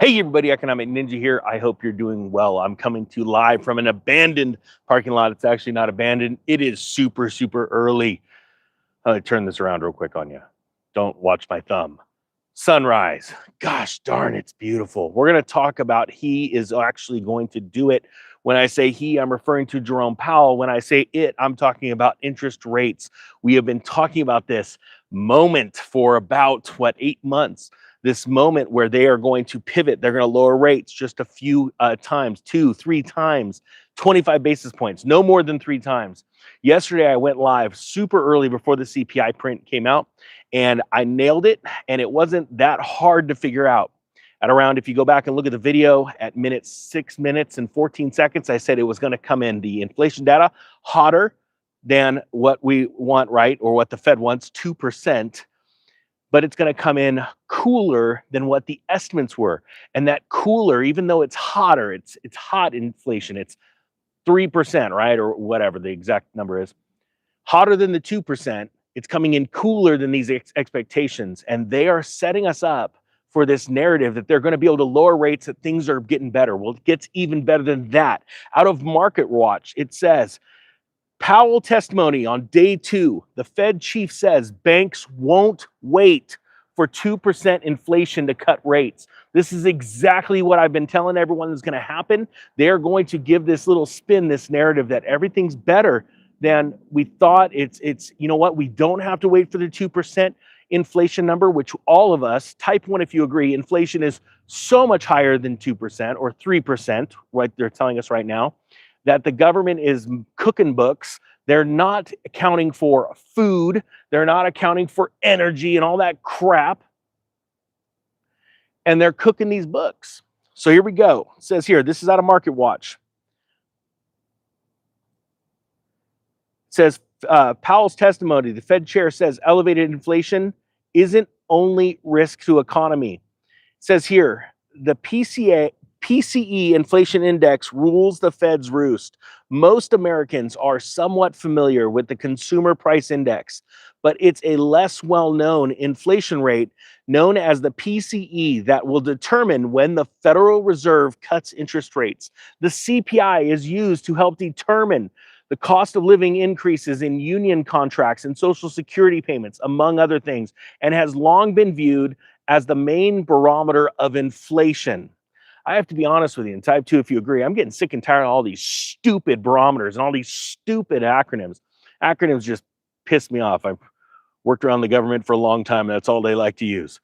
Hey everybody, Economic Ninja here. I hope you're doing well. I'm coming to you live from an abandoned parking lot. It's actually not abandoned. It is super early. Turn this around real quick on you. Don't watch my thumb. Sunrise. Gosh darn, it's beautiful. We're going to talk about he is actually going to do it. When I say he, I'm referring to Jerome Powell. When I say it, I'm talking about interest rates. We have been talking about this moment for about, 8 months. This moment where they are going to pivot. They're going to lower rates just a few times, 2, 3 times, 25 basis points, no more than 3 times. Yesterday, I went live super early before the CPI print came out, and I nailed it, and it wasn't that hard to figure out. At around, if you go back and look at the video, at 6 minutes and 14 seconds, I said it was going to come in, the inflation data, hotter than what we want, right, or what the Fed wants, 2%. But it's going to come in cooler than what the estimates were. And that cooler, even though it's hotter, it's hot inflation, it's 3%, right? Or whatever the exact number is. Hotter than the 2%, it's coming in cooler than these expectations. And they are setting us up for this narrative that they're going to be able to lower rates, that things are getting better. Well, it gets even better than that. Out of Market Watch, it says, Powell testimony on day 2, the Fed chief says banks won't wait for 2% inflation to cut rates. This is exactly what I've been telling everyone is going to happen. They're going to give this little spin, this narrative that everything's better than we thought. It's you know what? We don't have to wait for the 2% inflation number, which all of us, type 1 if you agree, inflation is so much higher than 2% or 3%, right? They're telling us right now that the government is cooking books. They're not accounting for food. They're not accounting for energy and all that crap. And they're cooking these books. So here we go. It says here, this is out of Market Watch. It says, Powell's testimony, the Fed chair says elevated inflation isn't only risk to economy. It says here, the PCE inflation index rules the Fed's roost. Most Americans are somewhat familiar with the consumer price index, but it's a less well-known inflation rate known as the PCE that will determine when the Federal Reserve cuts interest rates. The CPI is used to help determine the cost of living increases in union contracts and Social Security payments, among other things, and has long been viewed as the main barometer of inflation. I have to be honest with you, and type 2 if you agree, I'm getting sick and tired of all these stupid barometers and all these stupid acronyms. Acronyms just piss me off. I've worked around the government for a long time, and that's all they like to use.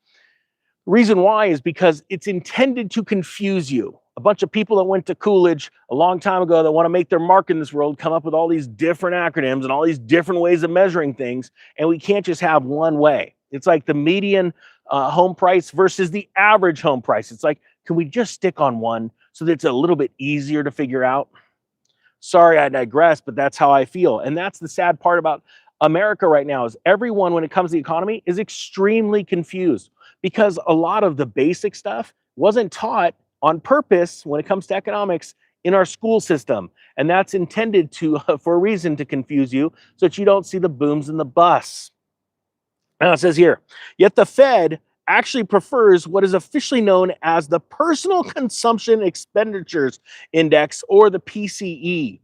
The reason why is because it's intended to confuse you. A bunch of people that went to Coolidge a long time ago that want to make their mark in this world come up with all these different acronyms and all these different ways of measuring things, and we can't just have one way. It's like the median home price versus the average home price. It's like, can we just stick on one so that it's a little bit easier to figure out? Sorry, I digress, but that's how I feel. And that's the sad part about America right now is everyone, when it comes to the economy, is extremely confused because a lot of the basic stuff wasn't taught on purpose when it comes to economics in our school system. And that's intended to, for a reason, to confuse you so that you don't see the booms and the busts. Now it says here, yet the Fed actually prefers what is officially known as the Personal Consumption Expenditures Index, or the PCE.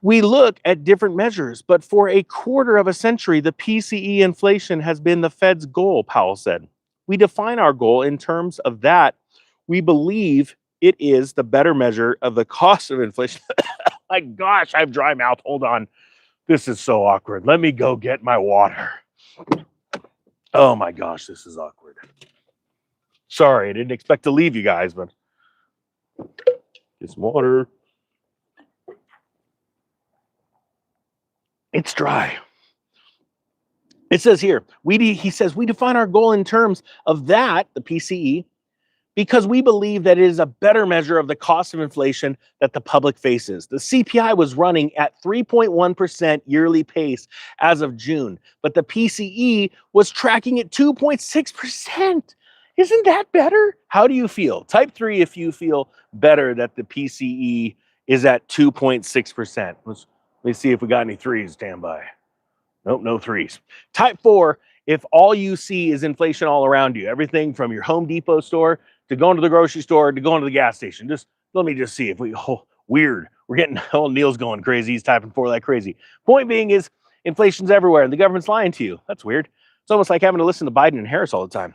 We look at different measures, but for a quarter of a century, the PCE inflation has been the Fed's goal, Powell said. We define our goal in terms of that. We believe it is the better measure of the cost of inflation. My gosh, I have dry mouth. Hold on. This is so awkward. Let me go get my water. Oh my gosh, this is awkward. Sorry, I didn't expect to leave you guys, but get some water. It's dry. It says here, he says, we define our goal in terms of that, the PCE, because we believe that it is a better measure of the cost of inflation that the public faces. The CPI was running at 3.1% yearly pace as of June, but the PCE was tracking at 2.6%. Isn't that better? How do you feel? Type 3 if you feel better that the PCE is at 2.6%. Let me see if we got any threes. Stand by. Nope, no threes. Type 4 if all you see is inflation all around you, everything from your Home Depot store to going to the grocery store to going to the gas station, just let me just see if we, weird. We're getting, oh, Neil's going crazy. He's typing 4 like crazy. Point being is inflation's everywhere and the government's lying to you. That's weird. It's almost like having to listen to Biden and Harris all the time.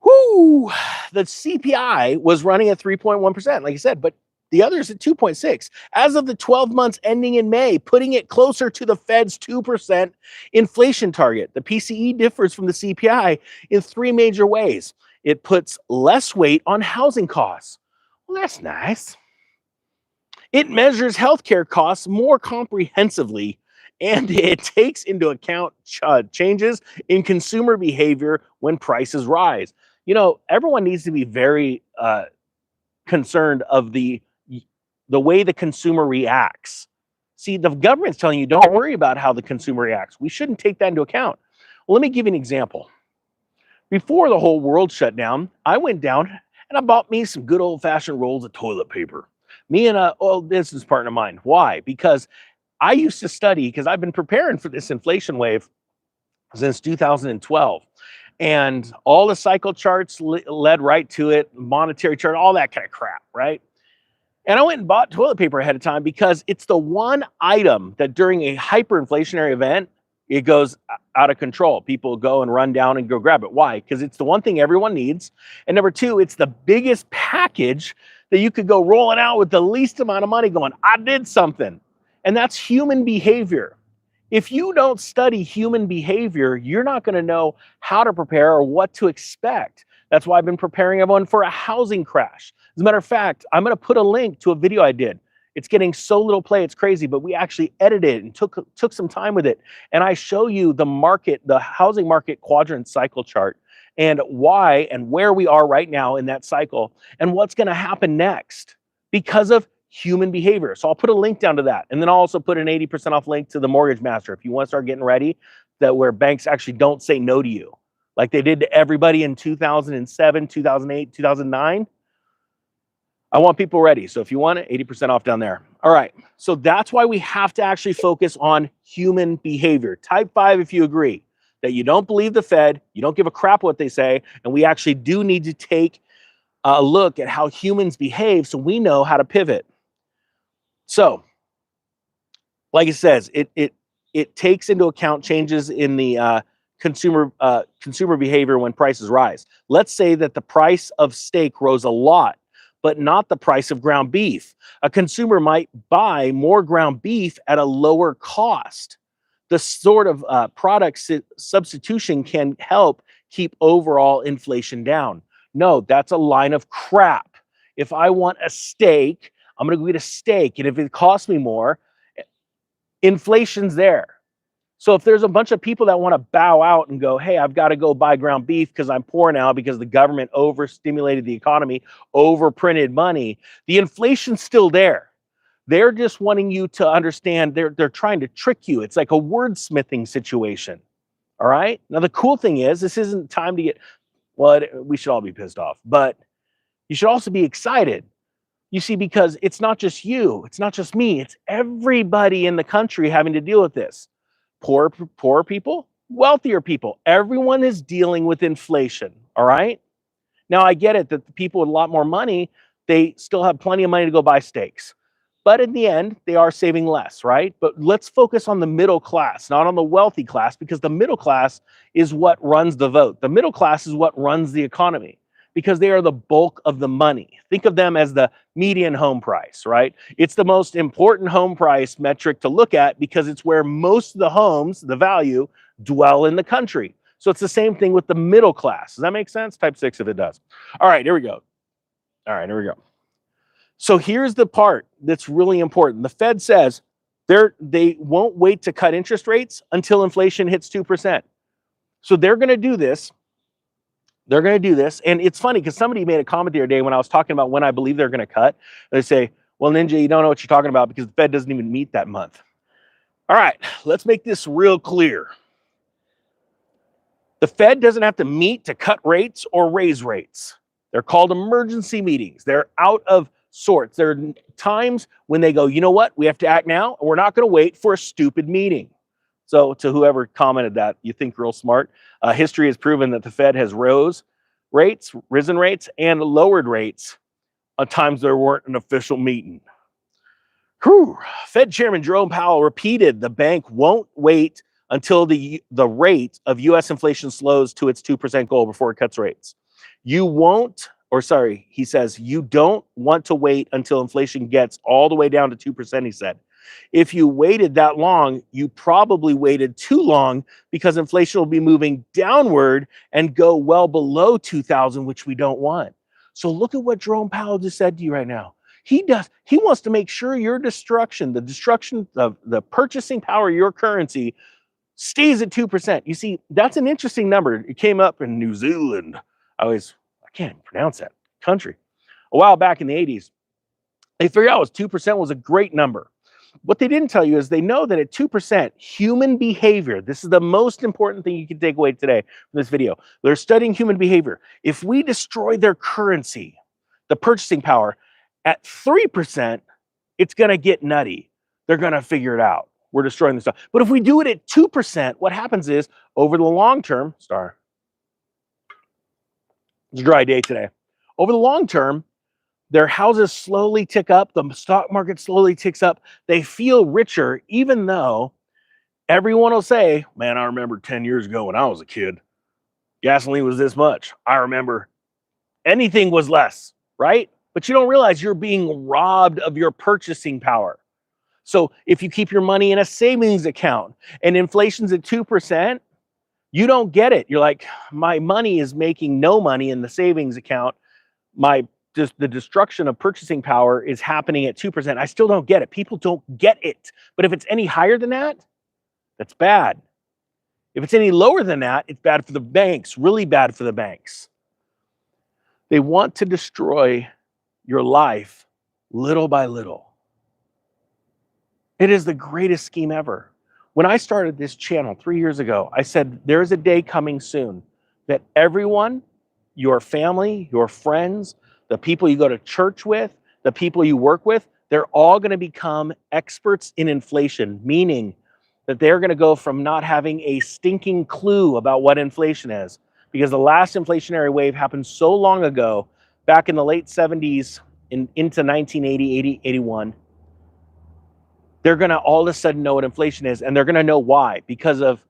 Whoo! The CPI was running at 3.1%, like I said, but the others at 2.6. As of the 12 months ending in May, putting it closer to the Fed's 2% inflation target. The PCE differs from the CPI in 3 major ways. It puts less weight on housing costs. Well, that's nice. It measures healthcare costs more comprehensively, and it takes into account changes in consumer behavior when prices rise. You know, everyone needs to be very concerned of the way the consumer reacts. See, the government's telling you, don't worry about how the consumer reacts. We shouldn't take that into account. Well, let me give you an example. Before the whole world shut down, I went down and I bought me some good old-fashioned rolls of toilet paper. Me and an old business partner of mine. Why? Because I used to study, because I've been preparing for this inflation wave since 2012. And all the cycle charts led right to it, monetary chart, all that kind of crap, right? And I went and bought toilet paper ahead of time because it's the one item that during a hyperinflationary event, it goes out of control. People go and run down and go grab it. Why? Because it's the one thing everyone needs. And number 2, it's the biggest package that you could go rolling out with the least amount of money going, I did something. And that's human behavior. If you don't study human behavior, you're not going to know how to prepare or what to expect. That's why I've been preparing everyone for a housing crash. As a matter of fact, I'm going to put a link to a video I did. It's getting so little play, it's crazy, but we actually edited it and took some time with it. And I show you the market, the housing market quadrant cycle chart, and why and where we are right now in that cycle and what's going to happen next because of human behavior. So I'll put a link down to that. And then I'll also put an 80% off link to the Mortgage Master if you want to start getting ready, that where banks actually don't say no to you like they did to everybody in 2007, 2008, 2009. I want people ready. So if you want it, 80% off down there. All right. So that's why we have to actually focus on human behavior. Type 5 if you agree that you don't believe the Fed, you don't give a crap what they say, and we actually do need to take a look at how humans behave so we know how to pivot. So, like it says, it takes into account changes in the consumer behavior when prices rise. Let's say that the price of steak rose a lot, but not the price of ground beef. A consumer might buy more ground beef at a lower cost. The sort of product substitution can help keep overall inflation down. No, that's a line of crap. If I want a steak, I'm going to go get a steak. And if it costs me more, inflation's there. So if there's a bunch of people that want to bow out and go, hey, I've got to go buy ground beef because I'm poor now because the government overstimulated the economy, overprinted money, the inflation's still there. They're just wanting you to understand they're trying to trick you. It's like a wordsmithing situation. All right. Now, the cool thing is this isn't time to get, well, we should all be pissed off, but you should also be excited. You see, because it's not just you, it's not just me, it's everybody in the country having to deal with this. Poor people, wealthier people, everyone is dealing with inflation. All right. Now, I get it that the people with a lot more money, they still have plenty of money to go buy steaks. But in the end, they are saving less, right? But let's focus on the middle class, not on the wealthy class, because the middle class is what runs the vote. The middle class is what runs the economy because they are the bulk of the money. Think of them as the median home price, right? It's the most important home price metric to look at because it's where most of the homes, the value, dwell in the country. So it's the same thing with the middle class. Does that make sense? Type 6 if it does. All right, here we go. So here's the part that's really important. The Fed says they won't wait to cut interest rates until inflation hits 2%. So they're going to do this. They're going to do this. And it's funny because somebody made a comment the other day when I was talking about when I believe they're going to cut. They say, well, Ninja, you don't know what you're talking about because the Fed doesn't even meet that month. All right, let's make this real clear. The Fed doesn't have to meet to cut rates or raise rates. They're called emergency meetings. They're out of sorts. There are times when they go, you know what? We have to act now, and we're not going to wait for a stupid meeting. So to whoever commented that, you think real smart. History has proven that the Fed has risen rates, and lowered rates at times there weren't an official meeting. Whew. Fed Chairman Jerome Powell repeated the bank won't wait until the rate of U.S. inflation slows to its 2% goal before it cuts rates. He says, you don't want to wait until inflation gets all the way down to 2%, he said. If you waited that long, you probably waited too long because inflation will be moving downward and go well below 2,000, which we don't want. So look at what Jerome Powell just said to you right now. He wants to make sure your the destruction of the purchasing power of your currency stays at 2%. You see, that's an interesting number. It came up in New Zealand. I can't even pronounce that country. A while back in the 80s, they figured out 2% was a great number. What they didn't tell you is they know that at 2%, human behavior, this is the most important thing you can take away today from this video. They're studying human behavior. If we destroy their currency, the purchasing power, at 3%, it's going to get nutty. They're going to figure it out. We're destroying the stuff. But if we do it at 2%, what happens is over the long term, it's a dry day today. Over the long term, their houses slowly tick up. The stock market slowly ticks up. They feel richer, even though everyone will say, man, I remember 10 years ago when I was a kid, gasoline was this much. I remember anything was less, right? But you don't realize you're being robbed of your purchasing power. So if you keep your money in a savings account and inflation's at 2%, you don't get it. You're like, my money is making no money in the savings account. The destruction of purchasing power is happening at 2%. I still don't get it. People don't get it. But if it's any higher than that, that's bad. If it's any lower than that, it's bad for the banks, really bad for the banks. They want to destroy your life little by little. It is the greatest scheme ever. When I started this channel 3 years ago, I said, there's a day coming soon that everyone, your family, your friends, the people you go to church with, the people you work with, they're all going to become experts in inflation, meaning that they're going to go from not having a stinking clue about what inflation is, because the last inflationary wave happened so long ago, back in the late 70s into 1980, 81. They're going to all of a sudden know what inflation is, and they're going to know why, because of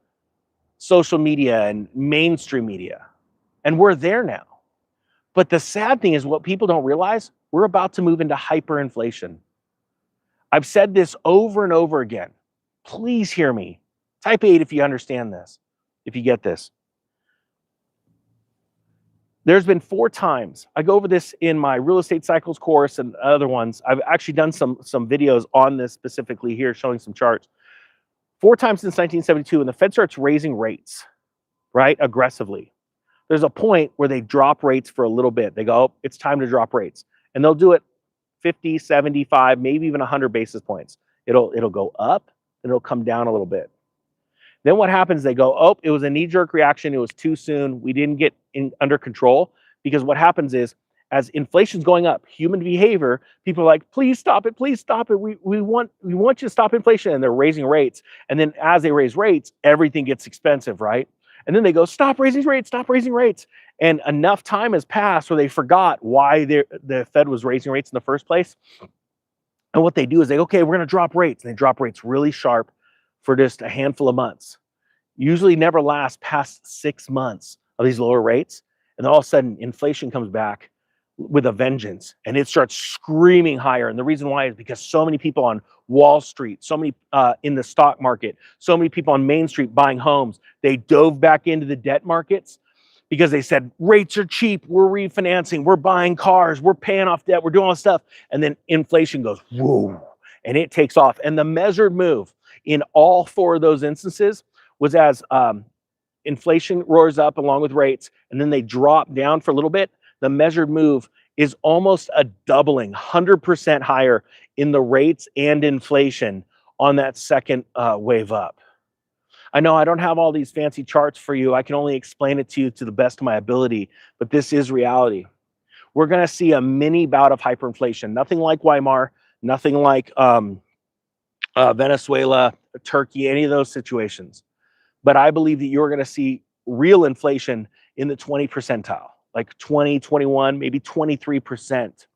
social media and mainstream media. And we're there now. But the sad thing is, what people don't realize, we're about to move into hyperinflation. I've said this over and over again. Please hear me. Type 8 if you understand this, if you get this. There's been 4 times, I go over this in my real estate cycles course and other ones. I've actually done some videos on this specifically here, showing some charts. 4 times since 1972, when the Fed starts raising rates, right, aggressively, there's a point where they drop rates for a little bit. They go, oh, it's time to drop rates. And they'll do it 50, 75, maybe even 100 basis points. It'll go up, and it'll come down a little bit. Then what happens, they go, oh, it was a knee-jerk reaction. It was too soon. We didn't get under control. Because what happens is, as inflation's going up, human behavior, people are like, please stop it, please stop it. We want you to stop inflation. And they're raising rates. And then as they raise rates, everything gets expensive, right? And then they go, stop raising rates, stop raising rates. And enough time has passed where they forgot why the Fed was raising rates in the first place. And what they do is okay, we're going to drop rates. And they drop rates really sharp for just a handful of months. Usually never lasts past 6 months of these lower rates. And then all of a sudden, inflation comes back with a vengeance, and it starts screaming higher. And the reason why is because so many people on Wall Street, so many in the stock market, so many people on Main Street buying homes, they dove back into the debt markets because they said, rates are cheap, we're refinancing, we're buying cars, we're paying off debt, we're doing all this stuff. And then inflation goes, whoa, and it takes off. And the measured move in all 4 of those instances was as inflation roars up along with rates, and then they drop down for a little bit. The measured move is almost a doubling, 100% higher in the rates and inflation on that second wave up. I know I don't have all these fancy charts for you. I can only explain it to you to the best of my ability, but this is reality. We're going to see a mini bout of hyperinflation. Nothing like Weimar, nothing like Venezuela Turkey, any of those situations. But I believe that you're going to see real inflation in the 20 percentile, like 20, 21, maybe 23%.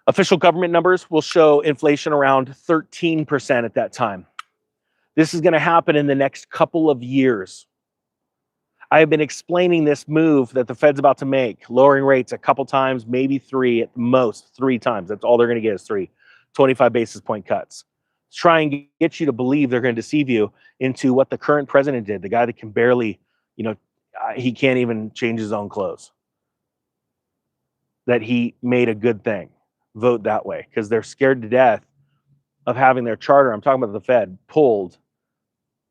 Official government numbers will show inflation around 13% at that time. This is going to happen in the next couple of years. I have been explaining this move that the Fed's about to make, lowering rates a couple times, maybe three, at most 3 times. That's all they're going to get is 25 basis point cuts. Try and get you to believe they're going to deceive you into what the current president did, the guy that can barely, he can't even change his own clothes. That he made a good thing. Vote that way because they're scared to death of having their charter, I'm talking about the Fed, pulled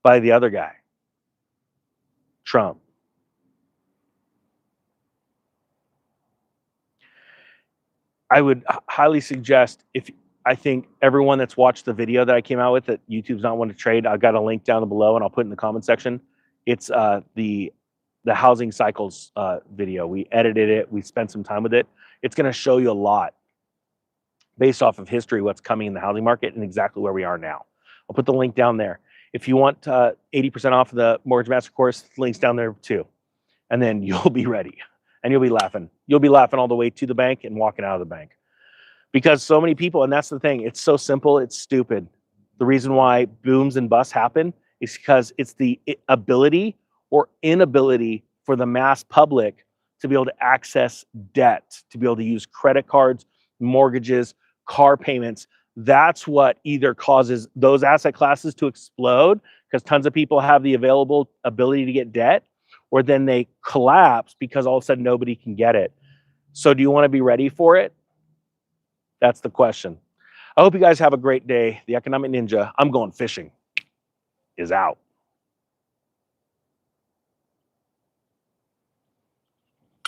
by the other guy, Trump. I would highly suggest, I think everyone that's watched the video that I came out with that YouTube's not one to trade, I've got a link down below and I'll put it in the comment section. It's the housing cycles video. We edited it. We spent some time with it. It's going to show you a lot based off of history, what's coming in the housing market and exactly where we are now. I'll put the link down there. If you want 80% off of the Mortgage Master course, the link's down there too. And then you'll be ready and you'll be laughing. You'll be laughing all the way to the bank and walking out of the bank. Because so many people, and that's the thing, it's so simple, it's stupid. The reason why booms and busts happen is because it's the ability or inability for the mass public to be able to access debt, to be able to use credit cards, mortgages, car payments. That's what either causes those asset classes to explode because tons of people have the available ability to get debt, or then they collapse because all of a sudden nobody can get it. So do you want to be ready for it? That's the question. I hope you guys have a great day. The Economic Ninja, I'm going fishing, is out.